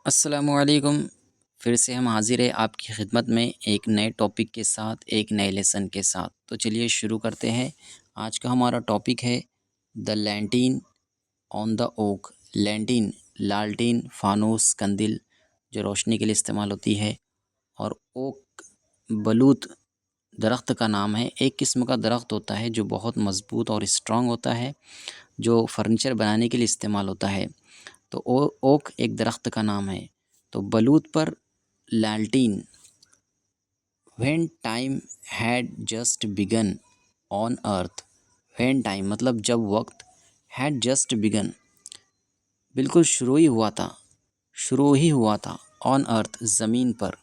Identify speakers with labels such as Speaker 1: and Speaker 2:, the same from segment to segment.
Speaker 1: अस्सलामुअलैकुम। फिर से हम हाज़िर है आपकी खिदमत में एक नए टॉपिक के साथ, एक नए लेसन के साथ। तो चलिए शुरू करते हैं। आज का हमारा टॉपिक है द लैंटीन ऑन द ओक। लैंटीन, लालटीन, फानूस, कंदील जो रोशनी के लिए इस्तेमाल होती है। और ओक, बलूत दरख्त का नाम है। एक किस्म का दरख्त होता है जो बहुत मज़बूत और स्ट्रॉन्ग होता है, जो फर्नीचर बनाने के लिए इस्तेमाल होता है। तो ओक एक दरख्त का नाम है। तो बलूत पर लालटीन। When time had just begun on earth. When time मतलब जब वक्त, हैड जस्ट बिगन बिल्कुल शुरू ही हुआ था, शुरू ही हुआ था। ऑन अर्थ ज़मीन पर,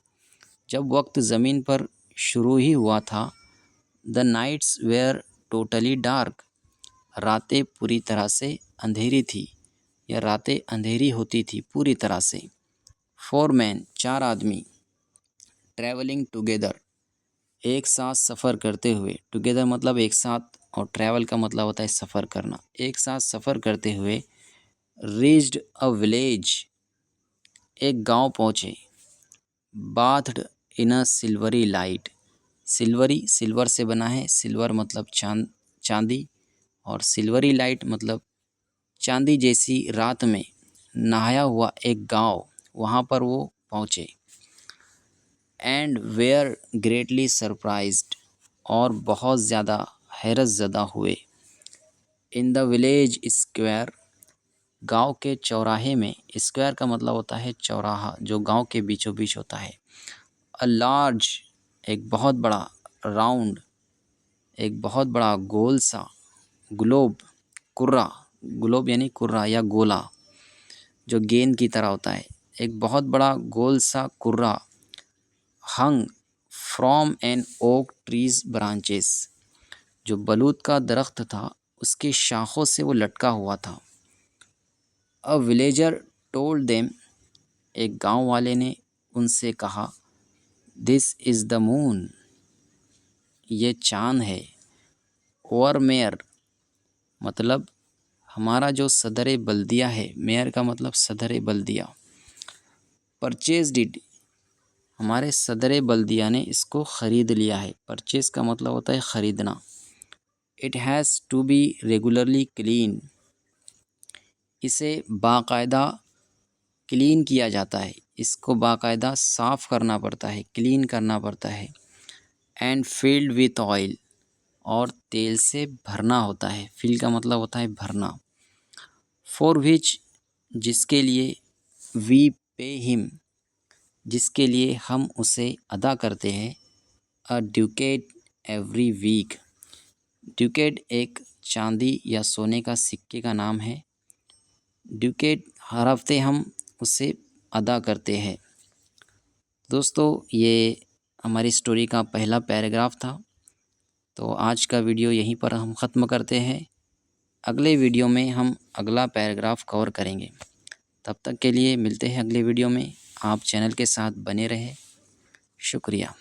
Speaker 1: जब वक्त ज़मीन पर शुरू ही हुआ था। The nights were totally dark. रातें पूरी तरह से अंधेरी थी, या रातें अंधेरी होती थी पूरी तरह से। फोर मैन, चार आदमी। ट्रैवलिंग टुगेदर, एक साथ सफ़र करते हुए। टुगेदर मतलब एक साथ, और ट्रैवल का मतलब होता है सफ़र करना। एक साथ सफ़र करते हुए। रीच्ड अ विलेज, एक गांव पहुँचे। बाथड इन अ सिल्वरी लाइट। सिल्वरी, सिल्वर से बना है। सिल्वर मतलब चांदी, और सिल्वरी लाइट मतलब चांदी जैसी रात में नहाया हुआ एक गांव, वहाँ पर वो पहुँचे। एंड वेयर ग्रेटली सरप्राइज्ड, और बहुत ज़्यादा हैरत ज़दा हुए। इन द विलेज स्क्वायर, गांव के चौराहे में। स्क्वायर का मतलब होता है चौराहा, जो गांव के बीचों बीच होता है। अ लार्ज, एक बहुत बड़ा। राउंड, एक बहुत बड़ा गोल सा। ग्लोब, कुर्रा। ग्लोब यानी कुर्रा या गोला, जो गेंद की तरह होता है। एक बहुत बड़ा गोल सा कुर्रा। Hung from an oak trees branches, जो बलूत का दरख्त था उसके शाखों से वो लटका हुआ था। अ विलेजर टोल्ड देम, एक गांव वाले ने उनसे कहा। दिस इज़ द मून, ये चाँद है। और मेयर मतलब हमारा जो सदर बल्दिया है। मेयर का मतलब सदर बल्दिया। परचेज डिड, हमारे सदर बल्दिया ने इसको ख़रीद लिया है। परचेज़ का मतलब होता है ख़रीदना। It has to be regularly clean, इसे बाकायदा क्लीन किया जाता है। इसको बाकायदा साफ़ करना पड़ता है, क्लीन करना पड़ता है। एंड फिल्ड विथ ऑयल, और तेल से भरना होता है। फिल का मतलब होता है भरना। फॉर विच, जिसके लिए। वी पे हिम, जिसके लिए हम उसे अदा करते हैं। अ ड्यूकेट एवरी वीक, ड्यूकेट एक चांदी या सोने का सिक्के का नाम है। ड्यूकेट हर हफ्ते हम उसे अदा करते हैं। दोस्तों, ये हमारी स्टोरी का पहला पैराग्राफ था। तो आज का वीडियो यहीं पर हम ख़त्म करते हैं। अगले वीडियो में हम अगला पैराग्राफ कवर करेंगे। तब तक के लिए मिलते हैं अगले वीडियो में। आप चैनल के साथ बने रहें। शुक्रिया।